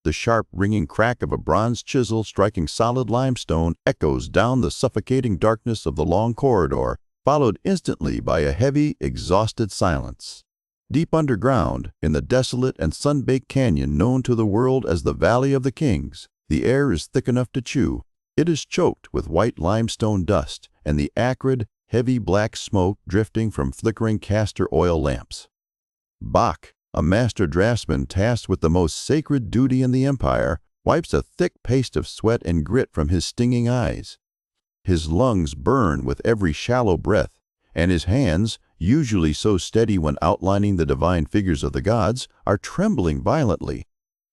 The sharp, ringing crack of a bronze chisel striking solid limestone echoes down the suffocating darkness of the long corridor, followed instantly by a heavy, exhausted silence. Deep underground, in the desolate and sun-baked canyon known to the world as the Valley of the Kings, the air is thick enough to chew. It is choked with white limestone dust and the acrid, heavy black smoke drifting from flickering castor oil lamps. Bach, a master draftsman tasked with the most sacred duty in the empire, wipes a thick paste of sweat and grit from his stinging eyes. His lungs burn with every shallow breath, and his hands, usually so steady when outlining the divine figures of the gods, are trembling violently.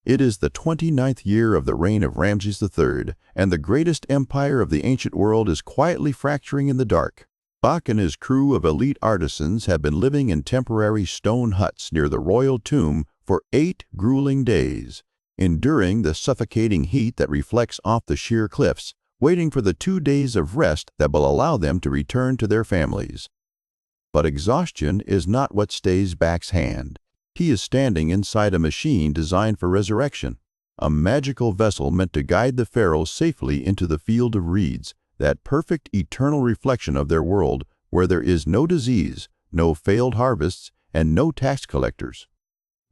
It is the 29th year of the reign of Ramses III, and the greatest empire of the ancient world is quietly fracturing in the dark. Bach and his crew of elite artisans have been living in temporary stone huts near the royal tomb for 8 grueling days, enduring the suffocating heat that reflects off the sheer cliffs, waiting for the 2 days of rest that will allow them to return to their families. But exhaustion is not what stays Bach's hand. He is standing inside a machine designed for resurrection, a magical vessel meant to guide the pharaoh safely into the field of reeds, that perfect eternal reflection of their world where there is no disease, no failed harvests, and no tax collectors.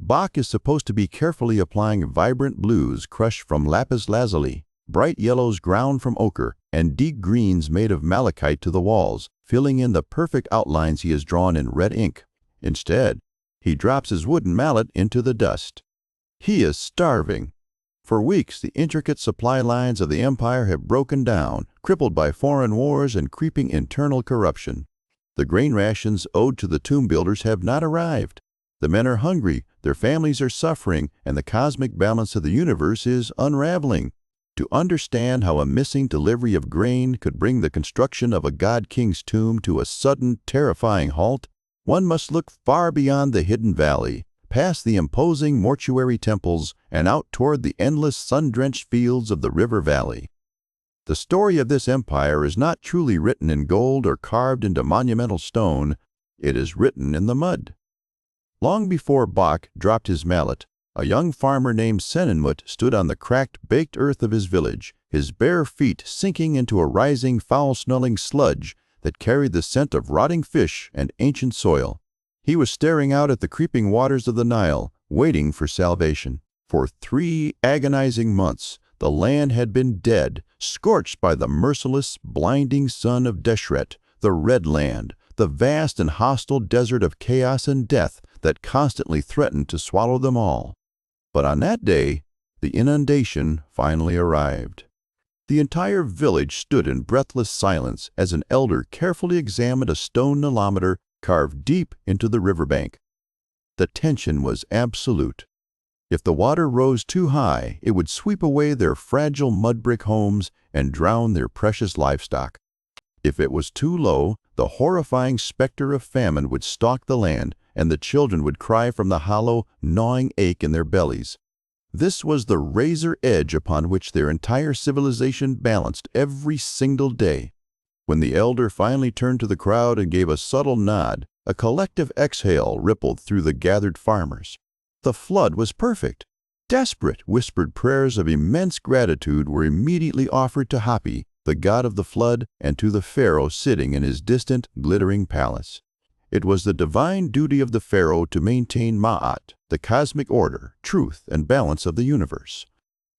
Bach is supposed to be carefully applying vibrant blues crushed from lapis lazuli, bright yellows ground from ochre, and deep greens made of malachite to the walls, filling in the perfect outlines he has drawn in red ink. Instead, he drops his wooden mallet into the dust. He is starving. For weeks, the intricate supply lines of the empire have broken down, crippled by foreign wars and creeping internal corruption. The grain rations owed to the tomb builders have not arrived. The men are hungry, their families are suffering, and the cosmic balance of the universe is unraveling. To understand how a missing delivery of grain could bring the construction of a god-king's tomb to a sudden, terrifying halt, one must look far beyond the hidden valley, past the imposing mortuary temples, and out toward the endless sun-drenched fields of the river valley. The story of this empire is not truly written in gold or carved into monumental stone. It is written in the mud. Long before Bach dropped his mallet, a young farmer named Senenmut stood on the cracked, baked earth of his village, his bare feet sinking into a rising, foul-smelling sludge that carried the scent of rotting fish and ancient soil. He was staring out at the creeping waters of the Nile, waiting for salvation. For 3 agonizing months, the land had been dead, scorched by the merciless, blinding sun of Deshret, the Red Land, the vast and hostile desert of chaos and death that constantly threatened to swallow them all. But on that day, the inundation finally arrived. The entire village stood in breathless silence as an elder carefully examined a stone nilometer carved deep into the riverbank. The tension was absolute. If the water rose too high, it would sweep away their fragile mud-brick homes and drown their precious livestock. If it was too low, the horrifying specter of famine would stalk the land, and the children would cry from the hollow, gnawing ache in their bellies. This was the razor edge upon which their entire civilization balanced every single day. When the elder finally turned to the crowd and gave a subtle nod, a collective exhale rippled through the gathered farmers. The flood was perfect. Desperate, whispered prayers of immense gratitude were immediately offered to Hapi, the god of the flood, and to the pharaoh sitting in his distant, glittering palace. It was the divine duty of the pharaoh to maintain Ma'at, the cosmic order, truth, and balance of the universe.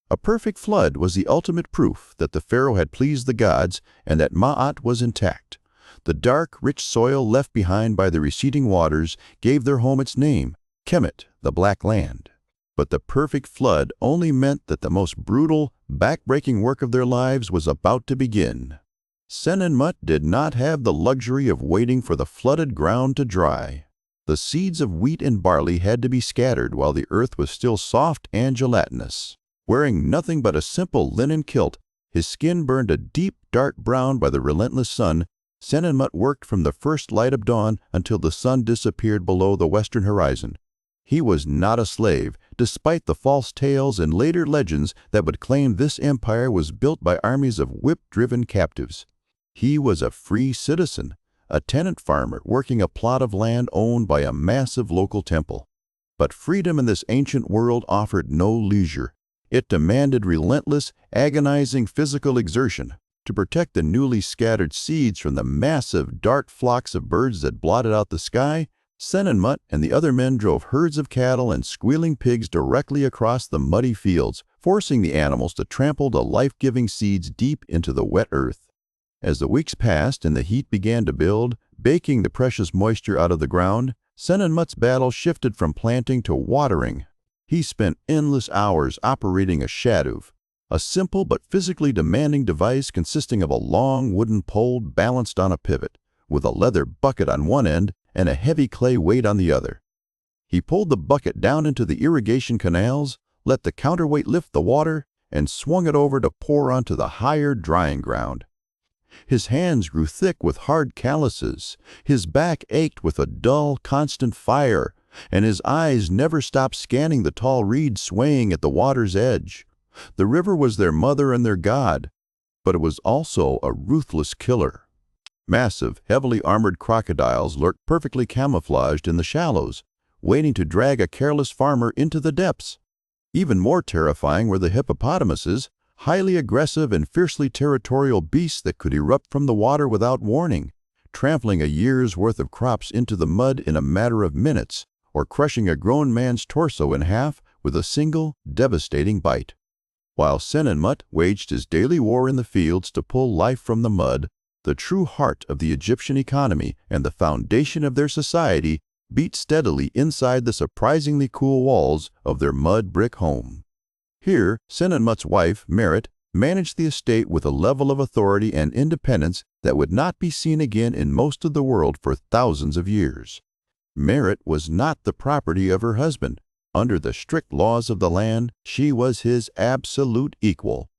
A perfect flood was the ultimate proof that the pharaoh had pleased the gods and that Ma'at was intact. The dark, rich soil left behind by the receding waters gave their home its name, Kemet, the Black Land. But the perfect flood only meant that the most brutal, back-breaking work of their lives was about to begin. Senenmut did not have the luxury of waiting for the flooded ground to dry. The seeds of wheat and barley had to be scattered while the earth was still soft and gelatinous. Wearing nothing but a simple linen kilt, his skin burned a deep, dark brown by the relentless sun, Senenmut worked from the first light of dawn until the sun disappeared below the western horizon. He was not a slave, despite the false tales and later legends that would claim this empire was built by armies of whip-driven captives. He was a free citizen, a tenant farmer working a plot of land owned by a massive local temple. But freedom in this ancient world offered no leisure. It demanded relentless, agonizing physical exertion to protect the newly scattered seeds from the massive dart flocks of birds that blotted out the sky. Senenmut and the other men drove herds of cattle and squealing pigs directly across the muddy fields, forcing the animals to trample the life-giving seeds deep into the wet earth. As the weeks passed and the heat began to build, baking the precious moisture out of the ground, Senenmut's battle shifted from planting to watering. He spent endless hours operating a shadoof, a simple but physically demanding device consisting of a long wooden pole balanced on a pivot, with a leather bucket on one end and a heavy clay weight on the other. He pulled the bucket down into the irrigation canals, let the counterweight lift the water, and swung it over to pour onto the higher drying ground. His hands grew thick with hard calluses, his back ached with a dull, constant fire, and his eyes never stopped scanning the tall reeds swaying at the water's edge. The river was their mother and their god, but it was also a ruthless killer. Massive, heavily armored crocodiles lurked perfectly camouflaged in the shallows, waiting to drag a careless farmer into the depths. Even more terrifying were the hippopotamuses, highly aggressive and fiercely territorial beasts that could erupt from the water without warning, trampling a year's worth of crops into the mud in a matter of minutes, or crushing a grown man's torso in half with a single, devastating bite. While Senenmut waged his daily war in the fields to pull life from the mud, the true heart of the Egyptian economy and the foundation of their society beat steadily inside the surprisingly cool walls of their mud brick home. Here, Senenmut's wife, Merit, managed the estate with a level of authority and independence that would not be seen again in most of the world for thousands of years. Merit was not the property of her husband. Under the strict laws of the land, she was his absolute equal.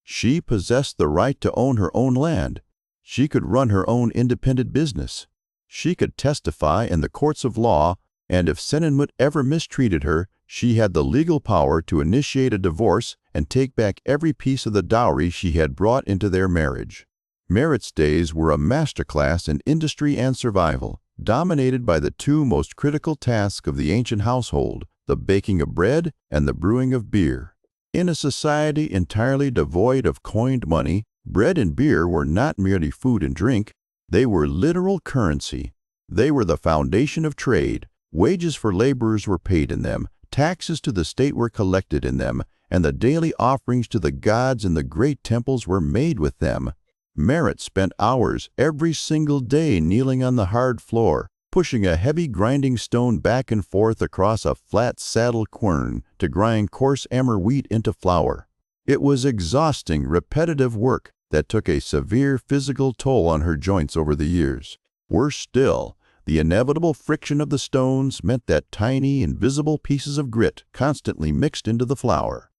She possessed the right to own her own land. She could run her own independent business. She could testify in the courts of law, and if Senenmut ever mistreated her, she had the legal power to initiate a divorce and take back every piece of the dowry she had brought into their marriage. Merit's days were a masterclass in industry and survival, dominated by the two most critical tasks of the ancient household, the baking of bread and the brewing of beer. In a society entirely devoid of coined money, bread and beer were not merely food and drink, they were literal currency. They were the foundation of trade. Wages for laborers were paid in them, taxes to the state were collected in them, and the daily offerings to the gods in the great temples were made with them. Merit spent hours every single day kneeling on the hard floor, pushing a heavy grinding stone back and forth across a flat saddle quern to grind coarse emmer wheat into flour. It was exhausting, repetitive work that took a severe physical toll on her joints over the years. Worse still, the inevitable friction of the stones meant that tiny, invisible pieces of grit constantly mixed into the flour.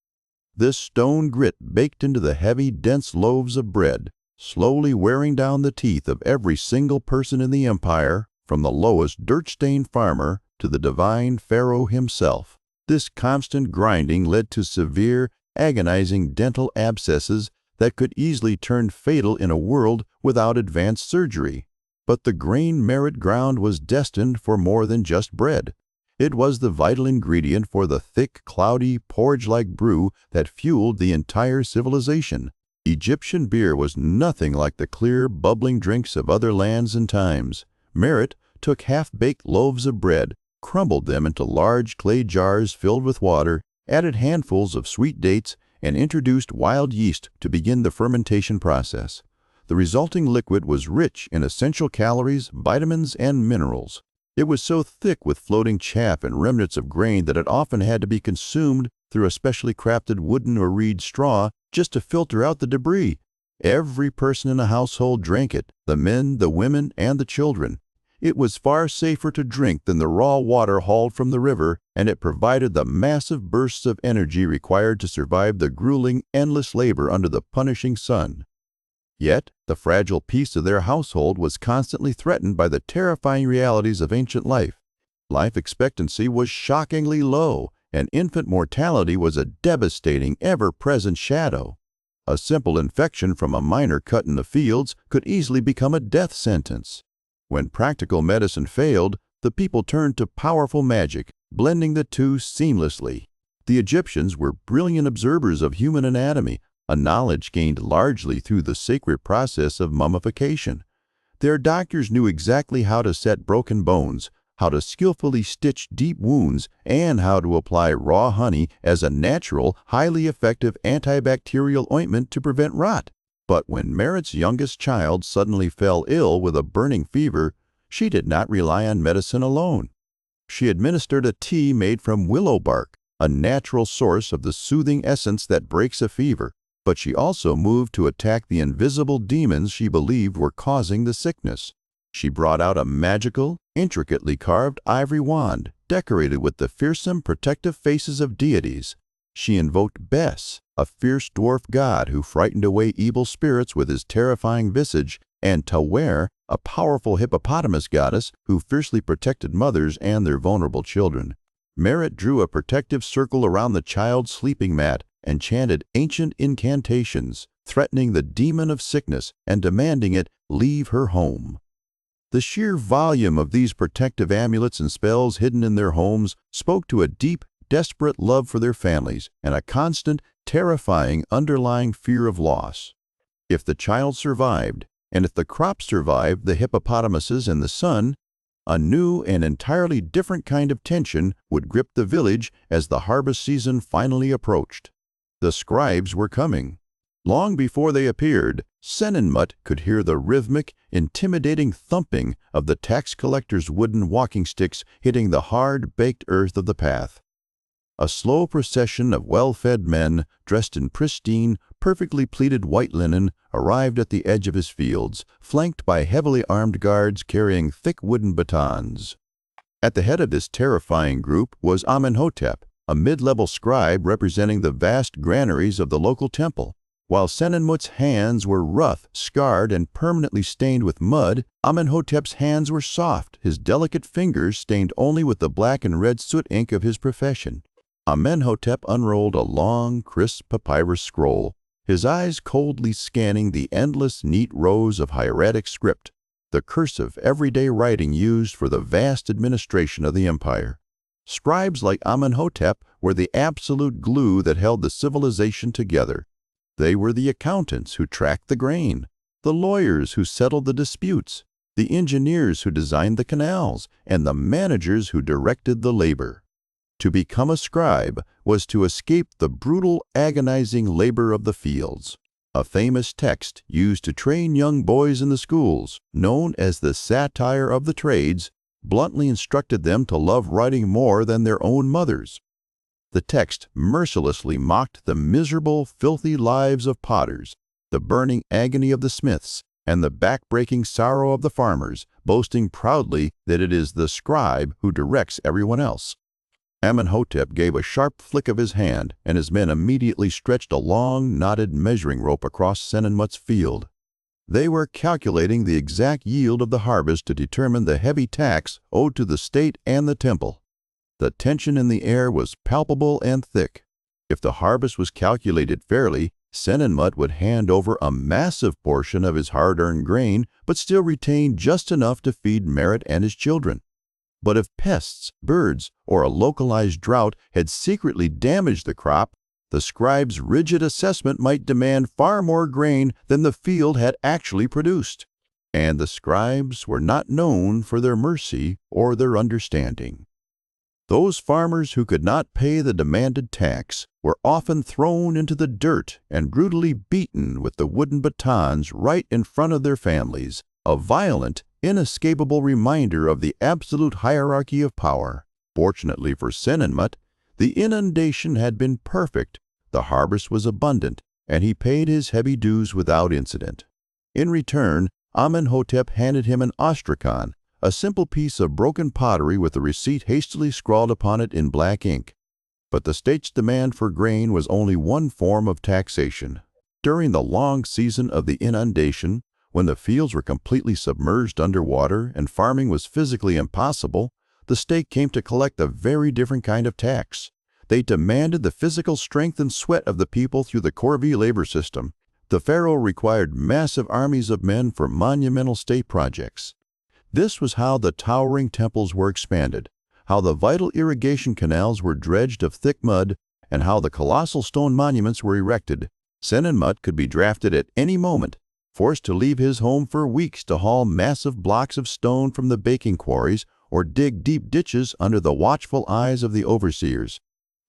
This stone grit baked into the heavy, dense loaves of bread, slowly wearing down the teeth of every single person in the empire, from the lowest dirt-stained farmer to the divine Pharaoh himself. This constant grinding led to severe, agonizing dental abscesses that could easily turn fatal in a world without advanced surgery. But the grain Merit ground was destined for more than just bread. It was the vital ingredient for the thick, cloudy, porridge-like brew that fueled the entire civilization. Egyptian beer was nothing like the clear, bubbling drinks of other lands and times. Merit took half-baked loaves of bread, crumbled them into large clay jars filled with water, added handfuls of sweet dates, and introduced wild yeast to begin the fermentation process. The resulting liquid was rich in essential calories, vitamins, and minerals. It was so thick with floating chaff and remnants of grain that it often had to be consumed through a specially crafted wooden or reed straw just to filter out the debris. Every person in a household drank it, the men, the women, and the children. It was far safer to drink than the raw water hauled from the river, and it provided the massive bursts of energy required to survive the grueling, endless labor under the punishing sun. Yet, the fragile peace of their household was constantly threatened by the terrifying realities of ancient life. Life expectancy was shockingly low, and infant mortality was a devastating, ever-present shadow. A simple infection from a minor cut in the fields could easily become a death sentence. When practical medicine failed, the people turned to powerful magic, blending the two seamlessly. The Egyptians were brilliant observers of human anatomy, a knowledge gained largely through the sacred process of mummification. Their doctors knew exactly how to set broken bones, how to skillfully stitch deep wounds, and how to apply raw honey as a natural, highly effective antibacterial ointment to prevent rot. But when Merritt's youngest child suddenly fell ill with a burning fever, she did not rely on medicine alone. She administered a tea made from willow bark, a natural source of the soothing essence that breaks a fever, but she also moved to attack the invisible demons she believed were causing the sickness. She brought out a magical, intricately carved ivory wand, decorated with the fearsome protective faces of deities. She invoked Bes, a fierce dwarf god who frightened away evil spirits with his terrifying visage, and Tawer, a powerful hippopotamus goddess who fiercely protected mothers and their vulnerable children. Merritt drew a protective circle around the child's sleeping mat and chanted ancient incantations, threatening the demon of sickness and demanding it leave her home. The sheer volume of these protective amulets and spells hidden in their homes spoke to a deep, desperate love for their families and a constant, terrifying underlying fear of loss. If the child survived, and if the crop survived the hippopotamuses and the sun, a new and entirely different kind of tension would grip the village as the harvest season finally approached. The scribes were coming. Long before they appeared, Senenmut could hear the rhythmic, intimidating thumping of the tax collector's wooden walking sticks hitting the hard-baked earth of the path. A slow procession of well-fed men, dressed in pristine, perfectly pleated white linen, arrived at the edge of his fields, flanked by heavily armed guards carrying thick wooden batons. At the head of this terrifying group was Amenhotep, a mid-level scribe representing the vast granaries of the local temple. While Senenmut's hands were rough, scarred, and permanently stained with mud, Amenhotep's hands were soft, his delicate fingers stained only with the black and red soot ink of his profession. Amenhotep unrolled a long, crisp papyrus scroll, his eyes coldly scanning the endless, neat rows of hieratic script, the cursive, everyday writing used for the vast administration of the empire. Scribes like Amenhotep were the absolute glue that held the civilization together. They were the accountants who tracked the grain, the lawyers who settled the disputes, the engineers who designed the canals, and the managers who directed the labor. To become a scribe was to escape the brutal, agonizing labor of the fields. A famous text used to train young boys in the schools, known as the Satire of the Trades, bluntly instructed them to love writing more than their own mothers. The text mercilessly mocked the miserable, filthy lives of potters, the burning agony of the smiths, and the back-breaking sorrow of the farmers, boasting proudly that it is the scribe who directs everyone else. Amenhotep gave a sharp flick of his hand, and his men immediately stretched a long, knotted measuring rope across Senenmut's field. They were calculating the exact yield of the harvest to determine the heavy tax owed to the state and the temple. The tension in the air was palpable and thick. If the harvest was calculated fairly, Senenmut would hand over a massive portion of his hard-earned grain, but still retain just enough to feed Merritt and his children. But if pests, birds, or a localized drought had secretly damaged the crop, the scribe's rigid assessment might demand far more grain than the field had actually produced. And the scribes were not known for their mercy or their understanding. Those farmers who could not pay the demanded tax were often thrown into the dirt and brutally beaten with the wooden batons right in front of their families, a violent, inescapable reminder of the absolute hierarchy of power. Fortunately for Senenmut, the inundation had been perfect, the harvest was abundant, and he paid his heavy dues without incident. In return, Amenhotep handed him an ostrakhan, a simple piece of broken pottery with a receipt hastily scrawled upon it in black ink. But the state's demand for grain was only one form of taxation. During the long season of the inundation, when the fields were completely submerged underwater and farming was physically impossible, the state came to collect a very different kind of tax. They demanded the physical strength and sweat of the people through the corvée labor system. The pharaoh required massive armies of men for monumental state projects. This was how the towering temples were expanded, how the vital irrigation canals were dredged of thick mud, and how the colossal stone monuments were erected, Senenmut could be drafted at any moment, forced to leave his home for weeks to haul massive blocks of stone from the baking quarries or dig deep ditches under the watchful eyes of the overseers.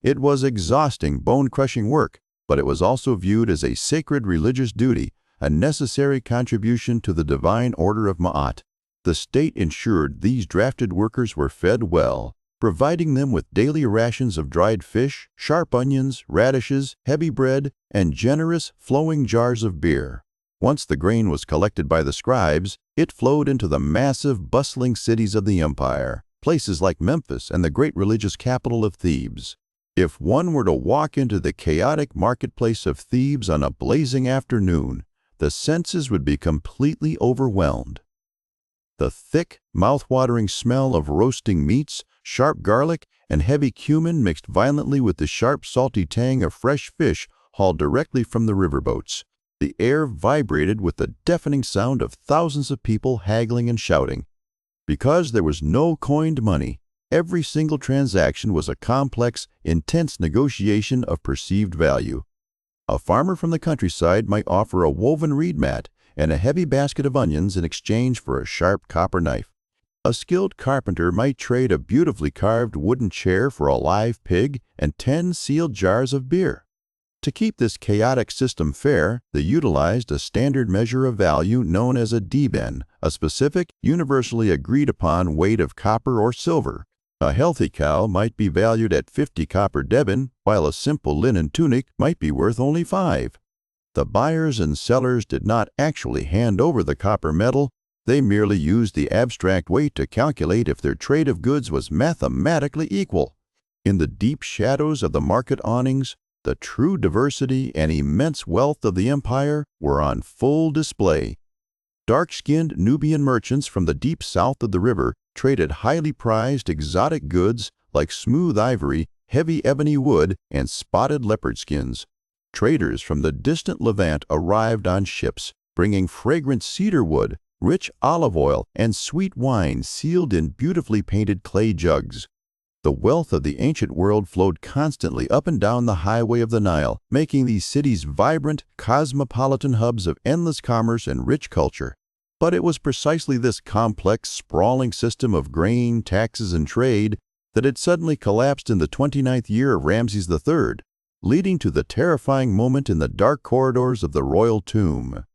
It was exhausting, bone-crushing work, but it was also viewed as a sacred religious duty, a necessary contribution to the divine order of Ma'at. The state ensured these drafted workers were fed well, providing them with daily rations of dried fish, sharp onions, radishes, heavy bread, and generous, flowing jars of beer. Once the grain was collected by the scribes, it flowed into the massive, bustling cities of the empire, places like Memphis and the great religious capital of Thebes. If one were to walk into the chaotic marketplace of Thebes on a blazing afternoon, the senses would be completely overwhelmed. The thick, mouth-watering smell of roasting meats, sharp garlic, and heavy cumin mixed violently with the sharp, salty tang of fresh fish hauled directly from the riverboats. The air vibrated with the deafening sound of thousands of people haggling and shouting. Because there was no coined money, every single transaction was a complex, intense negotiation of perceived value. A farmer from the countryside might offer a woven reed mat and a heavy basket of onions in exchange for a sharp copper knife. A skilled carpenter might trade a beautifully carved wooden chair for a live pig and 10 sealed jars of beer. To keep this chaotic system fair, they utilized a standard measure of value known as a deben, a specific, universally agreed upon weight of copper or silver. A healthy cow might be valued at 50 copper deben, while a simple linen tunic might be worth only 5. The buyers and sellers did not actually hand over the copper metal. They merely used the abstract weight to calculate if their trade of goods was mathematically equal. In the deep shadows of the market awnings, the true diversity and immense wealth of the empire were on full display. Dark-skinned Nubian merchants from the deep south of the river traded highly prized exotic goods like smooth ivory, heavy ebony wood, and spotted leopard skins. Traders from the distant Levant arrived on ships, bringing fragrant cedar wood, rich olive oil, and sweet wine sealed in beautifully painted clay jugs. The wealth of the ancient world flowed constantly up and down the highway of the Nile, making these cities vibrant, cosmopolitan hubs of endless commerce and rich culture. But it was precisely this complex, sprawling system of grain, taxes, and trade that had suddenly collapsed in the 29th year of Ramses III, leading to the terrifying moment in the dark corridors of the royal tomb.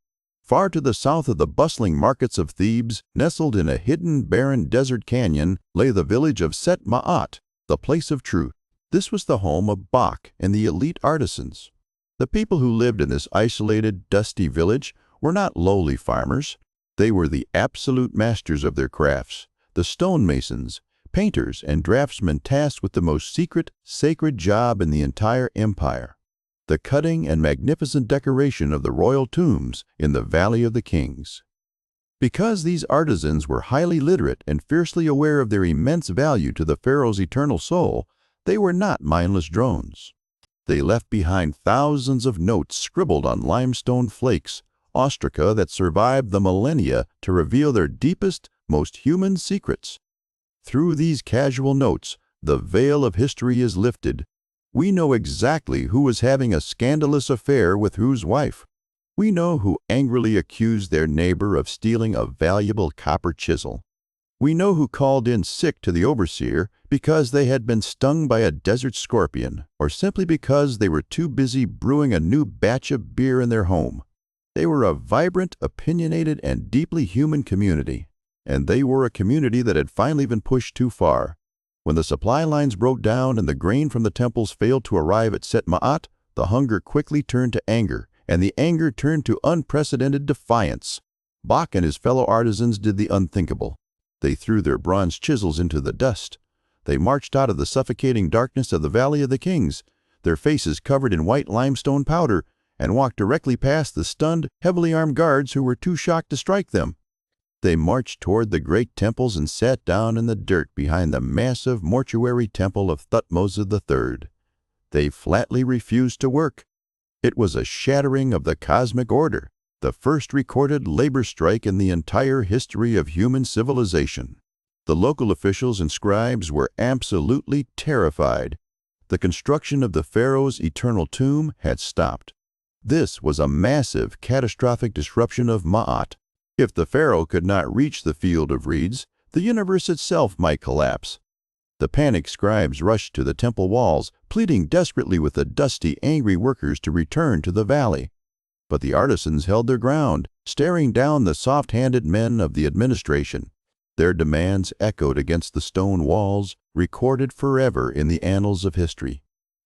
Far to the south of the bustling markets of Thebes, nestled in a hidden, barren desert canyon, lay the village of Set Ma'at, the place of truth. This was the home of Bach and the elite artisans. The people who lived in this isolated, dusty village were not lowly farmers. They were the absolute masters of their crafts, the stonemasons, painters, and draftsmen tasked with the most secret, sacred job in the entire empire: the cutting and magnificent decoration of the royal tombs in the Valley of the Kings. Because these artisans were highly literate and fiercely aware of their immense value to the pharaoh's eternal soul, they were not mindless drones. They left behind thousands of notes scribbled on limestone flakes, ostraca that survived the millennia to reveal their deepest, most human secrets. Through these casual notes, the veil of history is lifted. We know exactly who was having a scandalous affair with whose wife. We know who angrily accused their neighbor of stealing a valuable copper chisel. We know who called in sick to the overseer because they had been stung by a desert scorpion, or simply because they were too busy brewing a new batch of beer in their home. They were a vibrant, opinionated, and deeply human community. And they were a community that had finally been pushed too far. When the supply lines broke down and the grain from the temples failed to arrive at Set Ma'at, the hunger quickly turned to anger, and the anger turned to unprecedented defiance. Bach and his fellow artisans did the unthinkable. They threw their bronze chisels into the dust. They marched out of the suffocating darkness of the Valley of the Kings, their faces covered in white limestone powder, and walked directly past the stunned, heavily armed guards who were too shocked to strike them. They marched toward the great temples and sat down in the dirt behind the massive mortuary temple of Thutmose III. They flatly refused to work. It was a shattering of the cosmic order, the first recorded labor strike in the entire history of human civilization. The local officials and scribes were absolutely terrified. The construction of the pharaoh's eternal tomb had stopped. This was a massive, catastrophic disruption of Ma'at. If the pharaoh could not reach the field of reeds, the universe itself might collapse. The panicked scribes rushed to the temple walls, pleading desperately with the dusty, angry workers to return to the valley. But the artisans held their ground, staring down the soft-handed men of the administration. Their demands echoed against the stone walls, recorded forever in the annals of history.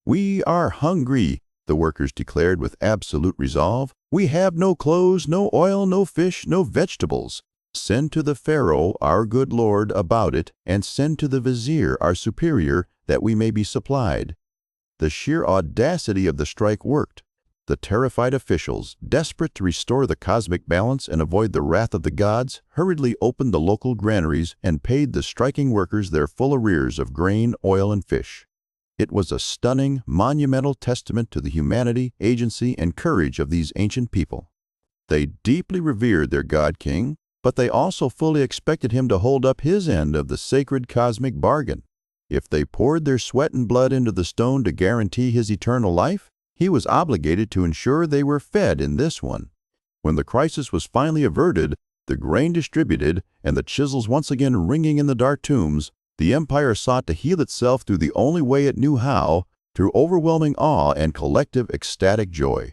"We are hungry," the workers declared with absolute resolve. "We have no clothes, no oil, no fish, no vegetables. Send to the Pharaoh, our good Lord, about it, and send to the vizier, our superior, that we may be supplied." The sheer audacity of the strike worked. The terrified officials, desperate to restore the cosmic balance and avoid the wrath of the gods, hurriedly opened the local granaries and paid the striking workers their full arrears of grain, oil, and fish. It was a stunning, monumental testament to the humanity, agency, and courage of these ancient people. They deeply revered their God-king, but they also fully expected him to hold up his end of the sacred cosmic bargain. If they poured their sweat and blood into the stone to guarantee his eternal life, he was obligated to ensure they were fed in this one. When the crisis was finally averted, the grain distributed, and the chisels once again ringing in the dark tombs, the empire sought to heal itself through the only way it knew how, through overwhelming awe and collective ecstatic joy.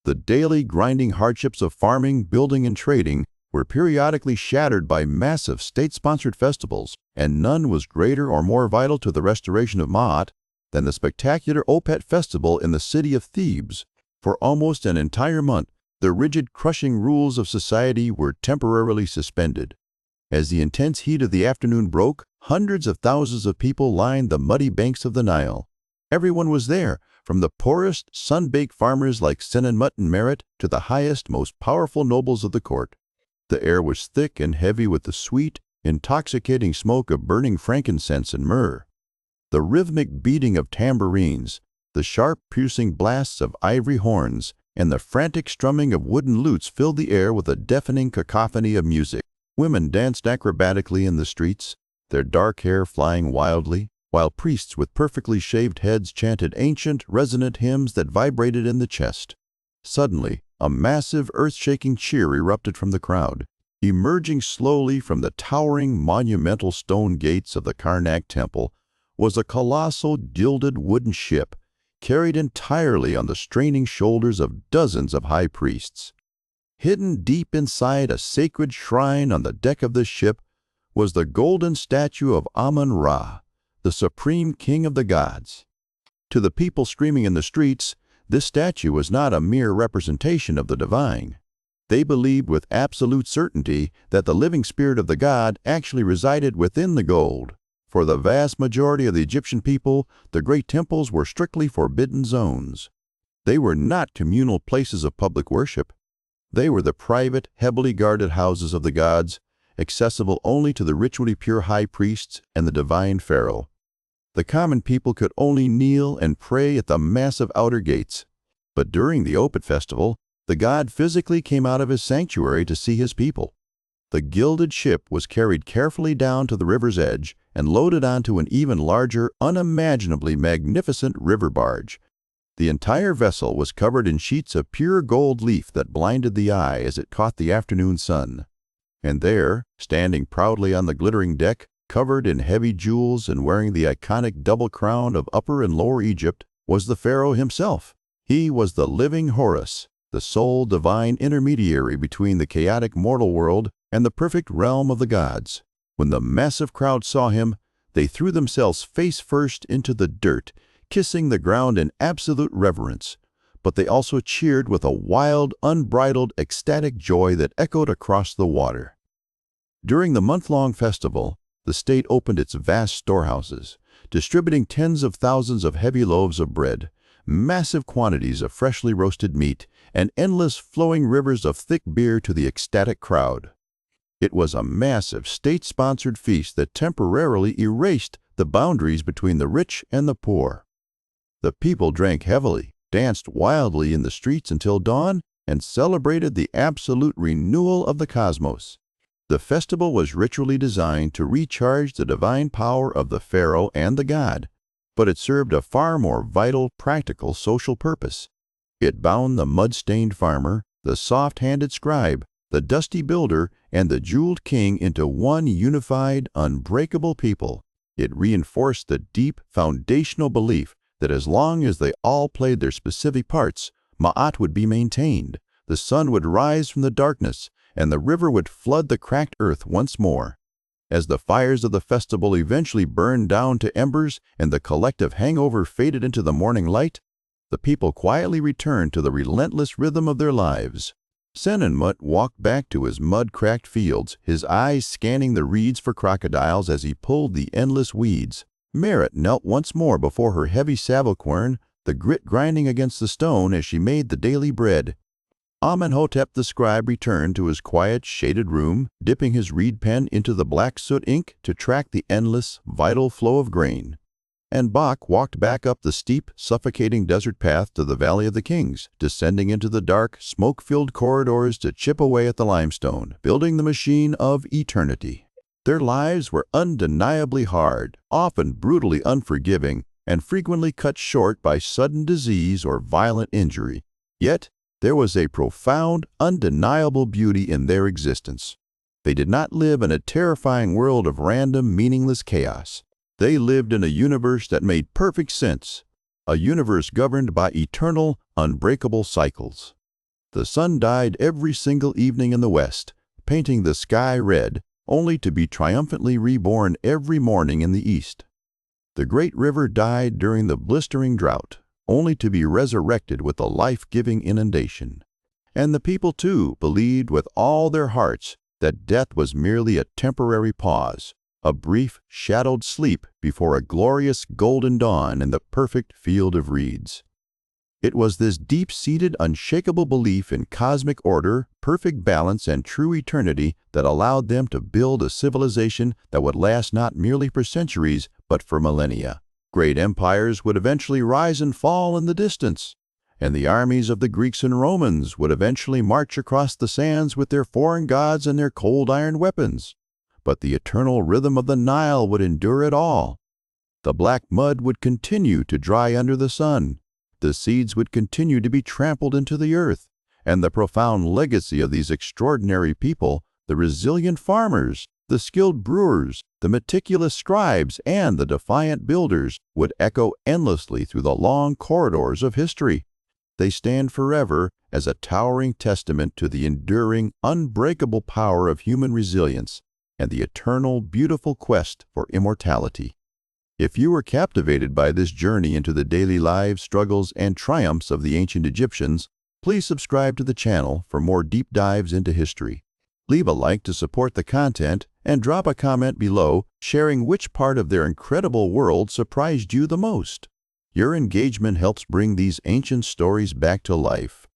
The daily grinding hardships of farming, building, and trading were periodically shattered by massive state-sponsored festivals, and none was greater or more vital to the restoration of Ma'at than the spectacular Opet festival in the city of Thebes. For almost an entire month, the rigid, crushing rules of society were temporarily suspended. As the intense heat of the afternoon broke, hundreds of thousands of people lined the muddy banks of the Nile. Everyone was there, from the poorest, sun-baked farmers like Senenmut and Merit to the highest, most powerful nobles of the court. The air was thick and heavy with the sweet, intoxicating smoke of burning frankincense and myrrh. The rhythmic beating of tambourines, the sharp, piercing blasts of ivory horns, and the frantic strumming of wooden lutes filled the air with a deafening cacophony of music. Women danced acrobatically in the streets, their dark hair flying wildly, while priests with perfectly shaved heads chanted ancient, resonant hymns that vibrated in the chest. Suddenly, a massive, earth-shaking cheer erupted from the crowd. Emerging slowly from the towering, monumental stone gates of the Karnak temple was a colossal, gilded wooden ship, carried entirely on the straining shoulders of dozens of high priests. Hidden deep inside a sacred shrine on the deck of the ship was the golden statue of Amun-Ra, the supreme king of the gods. To the people streaming in the streets, this statue was not a mere representation of the divine. They believed with absolute certainty that the living spirit of the god actually resided within the gold. For the vast majority of the Egyptian people, the great temples were strictly forbidden zones. They were not communal places of public worship. They were the private, heavily guarded houses of the gods, accessible only to the ritually pure high priests and the divine pharaoh. The common people could only kneel and pray at the massive outer gates. But during the Opet festival, the god physically came out of his sanctuary to see his people. The gilded ship was carried carefully down to the river's edge and loaded onto an even larger, unimaginably magnificent river barge. The entire vessel was covered in sheets of pure gold leaf that blinded the eye as it caught the afternoon sun. And there, standing proudly on the glittering deck, covered in heavy jewels and wearing the iconic double crown of Upper and Lower Egypt, was the pharaoh himself. He was the living Horus, the sole divine intermediary between the chaotic mortal world and the perfect realm of the gods. When the massive crowd saw him, they threw themselves face first into the dirt, kissing the ground in absolute reverence. But they also cheered with a wild, unbridled, ecstatic joy that echoed across the water. During the month-long festival, the state opened its vast storehouses, distributing tens of thousands of heavy loaves of bread, massive quantities of freshly roasted meat, and endless flowing rivers of thick beer to the ecstatic crowd. It was a massive, state-sponsored feast that temporarily erased the boundaries between the rich and the poor. The people drank heavily, danced wildly in the streets until dawn, and celebrated the absolute renewal of the cosmos. The festival was ritually designed to recharge the divine power of the pharaoh and the god. but it served a far more vital, practical social purpose. It bound the mud-stained farmer, the soft-handed scribe, the dusty builder, and the jeweled king into one unified, unbreakable people. It reinforced the deep, foundational belief that as long as they all played their specific parts, Ma'at would be maintained, the sun would rise from the darkness, and the river would flood the cracked earth once more. As the fires of the festival eventually burned down to embers and the collective hangover faded into the morning light, the people quietly returned to the relentless rhythm of their lives. Senenmut walked back to his mud-cracked fields, his eyes scanning the reeds for crocodiles as he pulled the endless weeds. Merit knelt once more before her heavy saddle-quern, the grit grinding against the stone as she made the daily bread. Amenhotep the scribe returned to his quiet, shaded room, dipping his reed pen into the black soot ink to track the endless, vital flow of grain. And Bach walked back up the steep, suffocating desert path to the Valley of the Kings, descending into the dark, smoke-filled corridors to chip away at the limestone, building the machine of eternity. Their lives were undeniably hard, often brutally unforgiving, and frequently cut short by sudden disease or violent injury. Yet, there was a profound, undeniable beauty in their existence. They did not live in a terrifying world of random, meaningless chaos. They lived in a universe that made perfect sense, a universe governed by eternal, unbreakable cycles. The sun died every single evening in the west, painting the sky red, only to be triumphantly reborn every morning in the east. The great river died during the blistering drought, only to be resurrected with the life-giving inundation. And the people, too, believed with all their hearts that death was merely a temporary pause, a brief, shadowed sleep before a glorious golden dawn in the perfect field of reeds. It was this deep-seated, unshakable belief in cosmic order, perfect balance, and true eternity that allowed them to build a civilization that would last not merely for centuries, but for millennia. Great empires would eventually rise and fall in the distance, and the armies of the Greeks and Romans would eventually march across the sands with their foreign gods and their cold iron weapons. But the eternal rhythm of the Nile would endure it all. The black mud would continue to dry under the sun. The seeds would continue to be trampled into the earth, and the profound legacy of these extraordinary people, the resilient farmers, the skilled brewers, the meticulous scribes, and the defiant builders, would echo endlessly through the long corridors of history. They stand forever as a towering testament to the enduring, unbreakable power of human resilience and the eternal, beautiful quest for immortality. If you were captivated by this journey into the daily lives, struggles, and triumphs of the ancient Egyptians, please subscribe to the channel for more deep dives into history. Leave a like to support the content and drop a comment below sharing which part of their incredible world surprised you the most. Your engagement helps bring these ancient stories back to life.